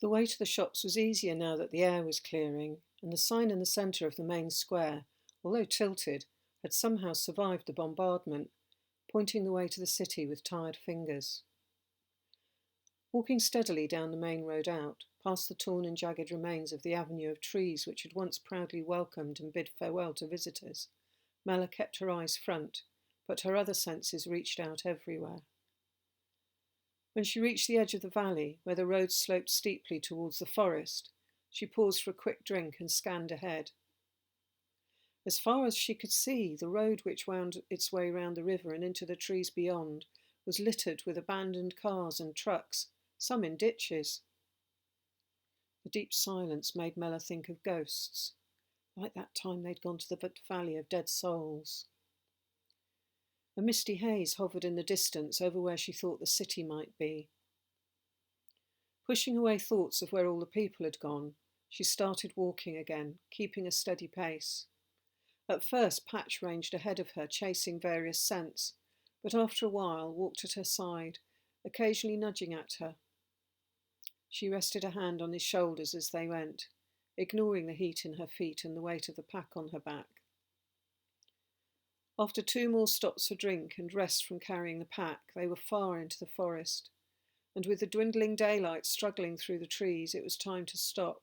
The way to the shops was easier now that the air was clearing, and the sign in the centre of the main square, although tilted, had somehow survived the bombardment, pointing the way to the city with tired fingers. Walking steadily down the main road out, past the torn and jagged remains of the avenue of trees which had once proudly welcomed and bid farewell to visitors, Mella kept her eyes front, but her other senses reached out everywhere. When she reached the edge of the valley, where the road sloped steeply towards the forest, she paused for a quick drink and scanned ahead. As far as she could see, the road which wound its way round the river and into the trees beyond was littered with abandoned cars and trucks, some in ditches. The deep silence made Mella think of ghosts, like that time they'd gone to the Valley of Dead Souls. A misty haze hovered in the distance over where she thought the city might be. Pushing away thoughts of where all the people had gone, she started walking again, keeping a steady pace. At first, Patch ranged ahead of her, chasing various scents, but after a while walked at her side, occasionally nudging at her. She rested a hand on his shoulders as they went, ignoring the heat in her feet and the weight of the pack on her back. After 2 more stops for drink and rest from carrying the pack, they were far into the forest, and with the dwindling daylight struggling through the trees, it was time to stop.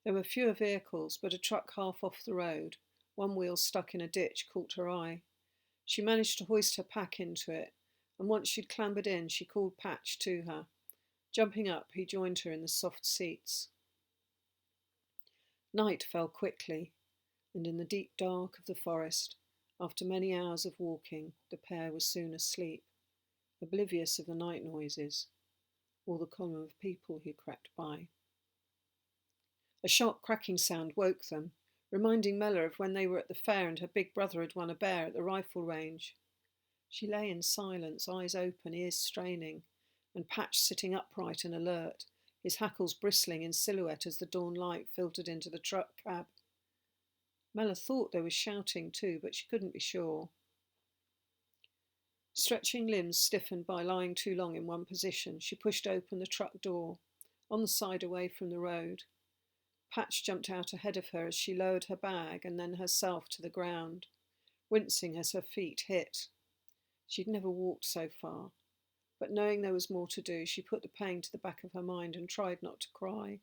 There were fewer vehicles, but a truck half off the road, one wheel stuck in a ditch, caught her eye. She managed to hoist her pack into it, and once she'd clambered in, she called Patch to her. Jumping up, he joined her in the soft seats. Night fell quickly, and in the deep dark of the forest, after many hours of walking, the pair was soon asleep, oblivious of the night noises, or the column of people who crept by. A sharp cracking sound woke them, reminding Mella of when they were at the fair and her big brother had won a bear at the rifle range. She lay in silence, eyes open, ears straining, and Patch sitting upright and alert, his hackles bristling in silhouette as the dawn light filtered into the truck cab. Mella thought there was shouting too, but she couldn't be sure. Stretching limbs stiffened by lying too long in one position, she pushed open the truck door, on the side away from the road. Patch jumped out ahead of her as she lowered her bag and then herself to the ground, wincing as her feet hit. She'd never walked so far, but knowing there was more to do, she put the pain to the back of her mind and tried not to cry.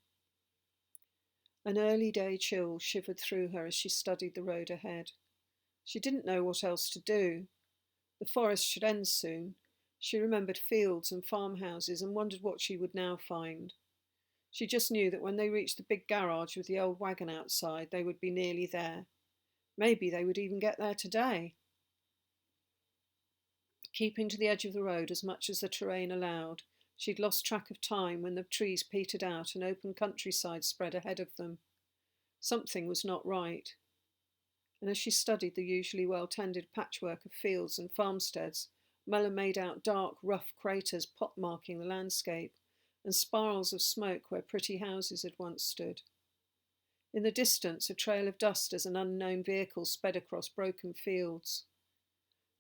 An early day chill shivered through her as she studied the road ahead. She didn't know what else to do. The forest should end soon. She remembered fields and farmhouses and wondered what she would now find. She just knew that when they reached the big garage with the old wagon outside, they would be nearly there. Maybe they would even get there today. Keeping to the edge of the road as much as the terrain allowed, she'd lost track of time when the trees petered out and open countryside spread ahead of them. Something was not right. And as she studied the usually well-tended patchwork of fields and farmsteads, Mella made out dark, rough craters pockmarking the landscape, and spirals of smoke where pretty houses had once stood. In the distance, a trail of dust as an unknown vehicle sped across broken fields.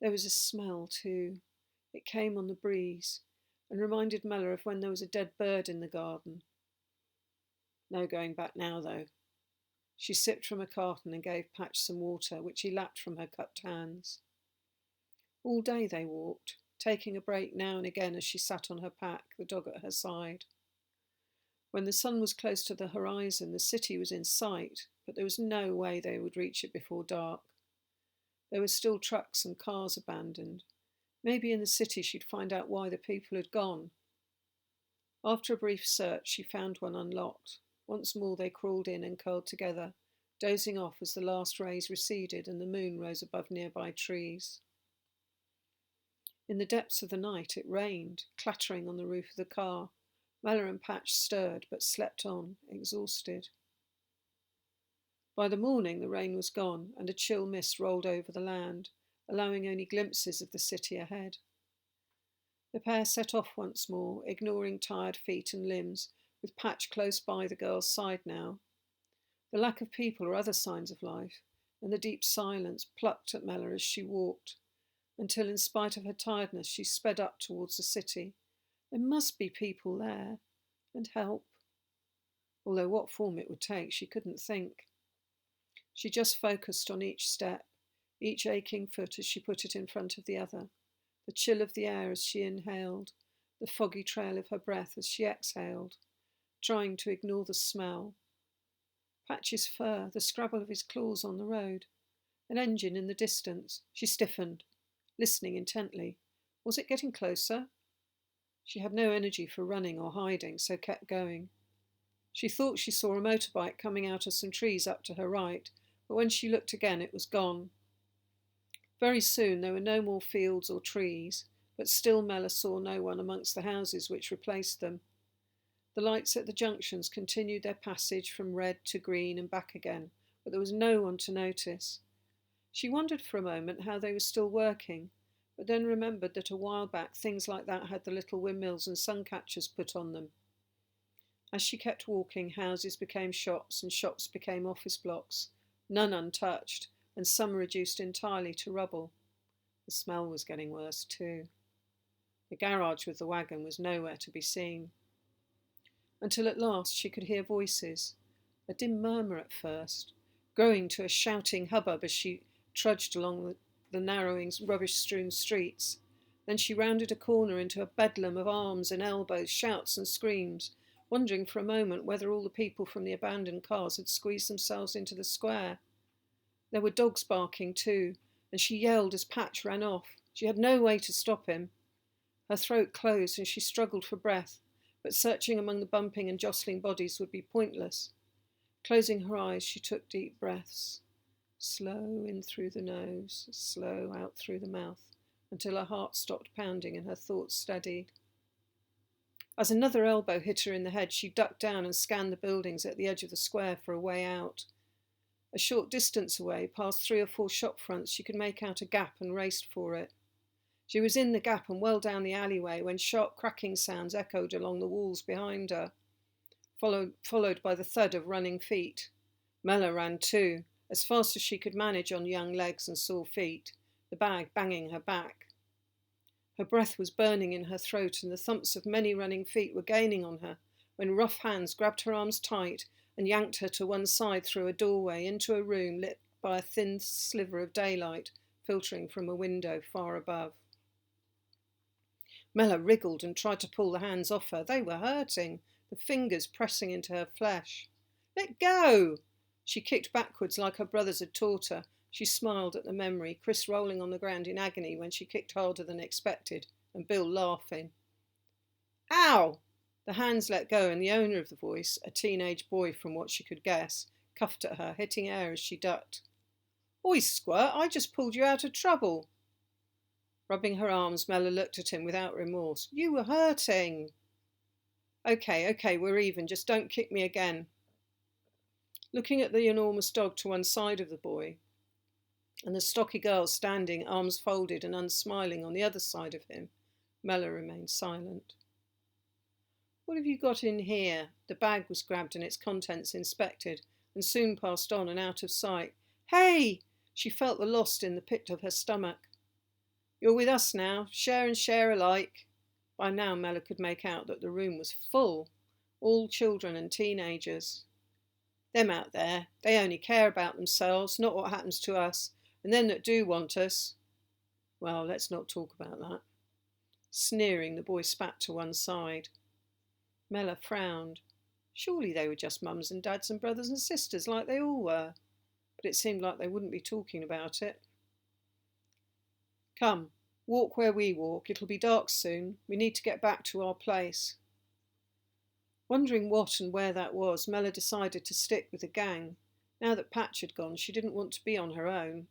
There was a smell, too. It came on the breeze, and reminded Mella of when there was a dead bird in the garden. No going back now, though. She sipped from a carton and gave Patch some water, which he lapped from her cupped hands. All day they walked, taking a break now and again as she sat on her pack, the dog at her side. When the sun was close to the horizon, the city was in sight, but there was no way they would reach it before dark. There were still trucks and cars abandoned. Maybe in the city she'd find out why the people had gone. After a brief search, she found one unlocked. Once more they crawled in and curled together, dozing off as the last rays receded and the moon rose above nearby trees. In the depths of the night it rained, clattering on the roof of the car. Mella and Patch stirred, but slept on, exhausted. By the morning the rain was gone, and a chill mist rolled over the land, allowing only glimpses of the city ahead. The pair set off once more, ignoring tired feet and limbs, with Patch close by the girl's side now. The lack of people or other signs of life, and the deep silence plucked at Mella as she walked, until in spite of her tiredness she sped up towards the city. There must be people there, and help. although what form it would take she couldn't think. She just focused on each step, each aching foot as she put it in front of the other, the chill of the air as she inhaled, the foggy trail of her breath as she exhaled, trying to ignore the smell. Patch's fur, the scrabble of his claws on the road, an engine in the distance. She stiffened, listening intently. Was it getting closer? She had no energy for running or hiding, so kept going. She thought she saw a motorbike coming out of some trees up to her right, but when she looked again it was gone. Very soon there were no more fields or trees, but still Mella saw no one amongst the houses which replaced them. The lights at the junctions continued their passage from red to green and back again, but there was no one to notice. She wondered for a moment how they were still working, but then remembered that a while back things like that had the little windmills and sun catchers put on them. As she kept walking, houses became shops and shops became office blocks, none untouched, and some reduced entirely to rubble. The smell was getting worse too. The garage with the wagon was nowhere to be seen. Until at last she could hear voices, a dim murmur at first, growing to a shouting hubbub as she trudged along the narrowing, rubbish-strewn streets. Then she rounded a corner into a bedlam of arms and elbows, shouts and screams, wondering for a moment whether all the people from the abandoned cars had squeezed themselves into the square. There were dogs barking too, and she yelled as Patch ran off. She had no way to stop him. Her throat closed and she struggled for breath, but searching among the bumping and jostling bodies would be pointless. Closing her eyes, she took deep breaths. Slow in through the nose, slow out through the mouth, until her heart stopped pounding and her thoughts steadied. As another elbow hit her in the head, she ducked down and scanned the buildings at the edge of the square for a way out. A short distance away, past 3 or 4 shop fronts, she could make out a gap and raced for it. She was in the gap and well down the alleyway when sharp cracking sounds echoed along the walls behind her, followed by the thud of running feet. Mella ran too, as fast as she could manage on young legs and sore feet, the bag banging her back. Her breath was burning in her throat and the thumps of many running feet were gaining on her when rough hands grabbed her arms tight and yanked her to one side through a doorway into a room lit by a thin sliver of daylight filtering from a window far above. Mella wriggled and tried to pull the hands off her. They were hurting, the fingers pressing into her flesh. "Let go!" She kicked backwards like her brothers had taught her. She smiled at the memory, Chris rolling on the ground in agony when she kicked harder than expected, and Bill laughing. "Ow!" The hands let go, and the owner of the voice, a teenage boy from what she could guess, cuffed at her, hitting air as she ducked. "Oi, squirt, I just pulled you out of trouble." Rubbing her arms, Mella looked at him without remorse. "You were hurting." Okay, we're even. Just don't kick me again." Looking at the enormous dog to one side of the boy, and the stocky girl standing, arms folded and unsmiling, on the other side of him, Mella remained silent. "What have you got in here?" The bag was grabbed and its contents inspected, and soon passed on and out of sight. "Hey!" She felt the loss in the pit of her stomach. "You're with us now, share and share alike." By now Mella could make out that the room was full, all children and teenagers. "Them out there, they only care about themselves, not what happens to us, and them that do want us—" "Well, let's not talk about that." Sneering, the boy spat to one side. Mella frowned. Surely they were just mums and dads and brothers and sisters like they all were, but it seemed like they wouldn't be talking about it. "Come, walk where we walk. It'll be dark soon. We need to get back to our place." Wondering what and where that was, Mella decided to stick with the gang. Now that Patch had gone, she didn't want to be on her own.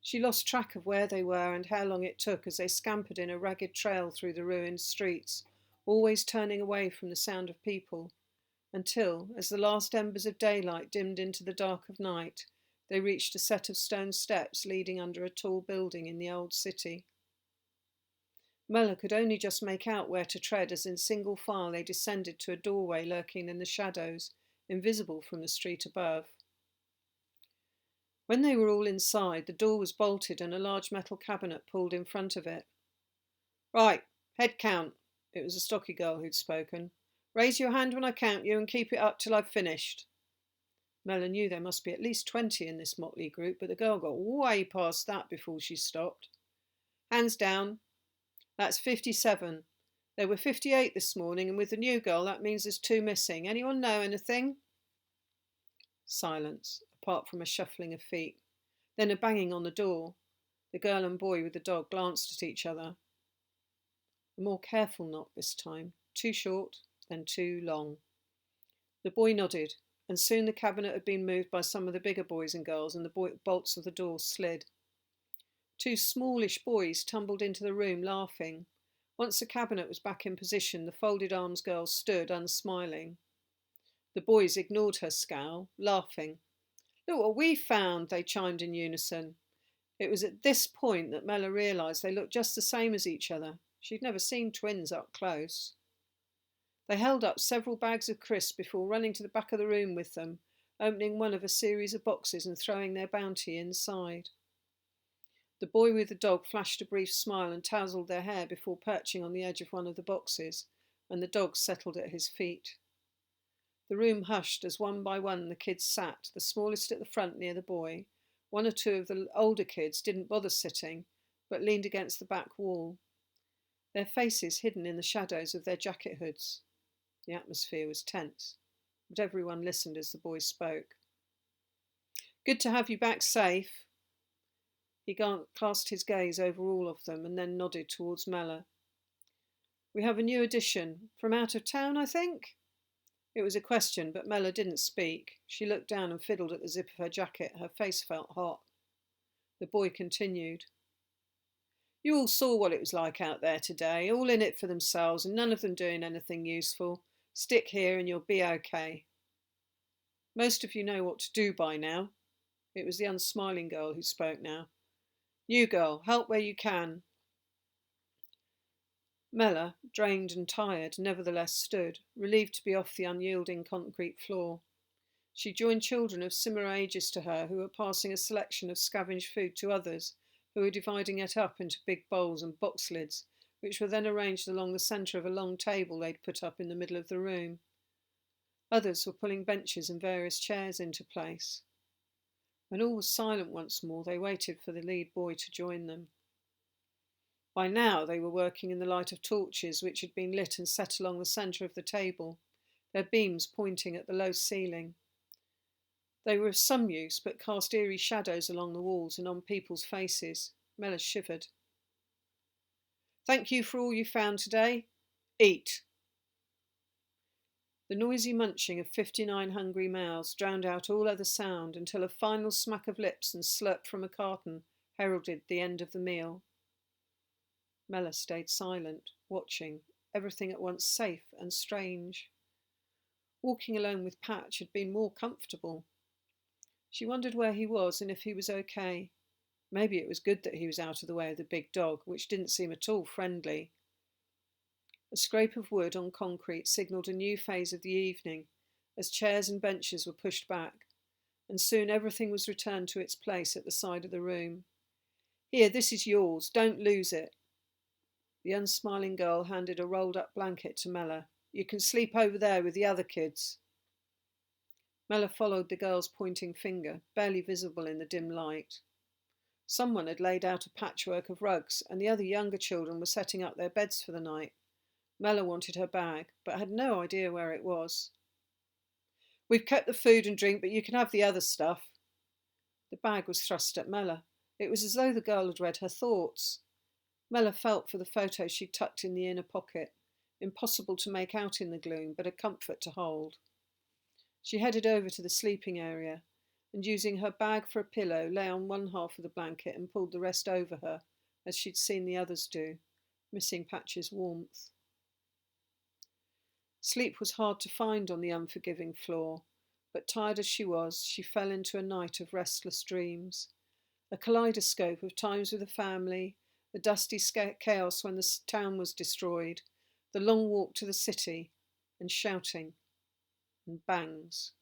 She lost track of where they were and how long it took as they scampered in a ragged trail through the ruined streets, always turning away from the sound of people, until, as the last embers of daylight dimmed into the dark of night, they reached a set of stone steps leading under a tall building in the old city. Mella could only just make out where to tread as in single file they descended to a doorway lurking in the shadows, invisible from the street above. When they were all inside, the door was bolted and a large metal cabinet pulled in front of it. "Right, head count." It was a stocky girl who'd spoken. Raise your hand when I count you and keep it up till I've finished. Mella knew there must be at least 20 in this motley group, but the girl got way past that before she stopped. Hands down. That's 57. There were 58 this morning, and with the new girl, that means there's 2 missing. Anyone know anything? Silence, apart from a shuffling of feet. Then a banging on the door. The girl and boy with the dog glanced at each other. A more careful knock this time. Too short, then too long. The boy nodded, and soon the cabinet had been moved by some of the bigger boys and girls, and the bolts of the door slid. 2 smallish boys tumbled into the room, laughing. Once the cabinet was back in position, the folded arms girl stood, unsmiling. The boys ignored her scowl, laughing. Look what we found, they chimed in unison. It was at this point that Mella realised they looked just the same as each other. She'd never seen twins up close. They held up several bags of crisps before running to the back of the room with them, opening one of a series of boxes and throwing their bounty inside. The boy with the dog flashed a brief smile and tousled their hair before perching on the edge of one of the boxes, and the dog settled at his feet. The room hushed as one by one the kids sat, the smallest at the front near the boy. 1 or 2 of the older kids didn't bother sitting, but leaned against the back wall, their faces hidden in the shadows of their jacket hoods. The atmosphere was tense, but everyone listened as the boy spoke. Good to have you back safe. He cast his gaze over all of them and then nodded towards Mella. We have a new addition. From out of town, I think? It was a question, but Mella didn't speak. She looked down and fiddled at the zip of her jacket. Her face felt hot. The boy continued. You all saw what it was like out there today, all in it for themselves and none of them doing anything useful. Stick here and you'll be okay. Most of you know what to do by now. It was the unsmiling girl who spoke now. New girl, help where you can. Mella, drained and tired, nevertheless stood, relieved to be off the unyielding concrete floor. She joined children of similar ages to her who were passing a selection of scavenged food to others, who were dividing it up into big bowls and box lids, which were then arranged along the centre of a long table they'd put up in the middle of the room. Others were pulling benches and various chairs into place. When all was silent once more, they waited for the lead boy to join them. By now they were working in the light of torches which had been lit and set along the centre of the table, their beams pointing at the low ceiling. They were of some use, but cast eerie shadows along the walls and on people's faces. Mella shivered. Thank you for all you found today. Eat. The noisy munching of 59 hungry mouths drowned out all other sound until a final smack of lips and slurp from a carton heralded the end of the meal. Mella stayed silent, watching, everything at once safe and strange. Walking alone with Patch had been more comfortable. She wondered where he was and if he was okay. Maybe it was good that he was out of the way of the big dog, which didn't seem at all friendly. A scrape of wood on concrete signalled a new phase of the evening, as chairs and benches were pushed back, and soon everything was returned to its place at the side of the room. Here, this is yours. Don't lose it. The unsmiling girl handed a rolled-up blanket to Mella. You can sleep over there with the other kids. Mella followed the girl's pointing finger, barely visible in the dim light. Someone had laid out a patchwork of rugs, and the other younger children were setting up their beds for the night. Mella wanted her bag, but had no idea where it was. We've kept the food and drink, but you can have the other stuff. The bag was thrust at Mella. It was as though the girl had read her thoughts. Mella felt for the photo she'd tucked in the inner pocket, impossible to make out in the gloom, but a comfort to hold. She headed over to the sleeping area, and using her bag for a pillow, lay on one half of the blanket and pulled the rest over her, as she'd seen the others do, missing Patch's warmth. Sleep was hard to find on the unforgiving floor, but tired as she was, she fell into a night of restless dreams. A kaleidoscope of times with the family, the dusty chaos when the town was destroyed, the long walk to the city, and shouting, and bangs.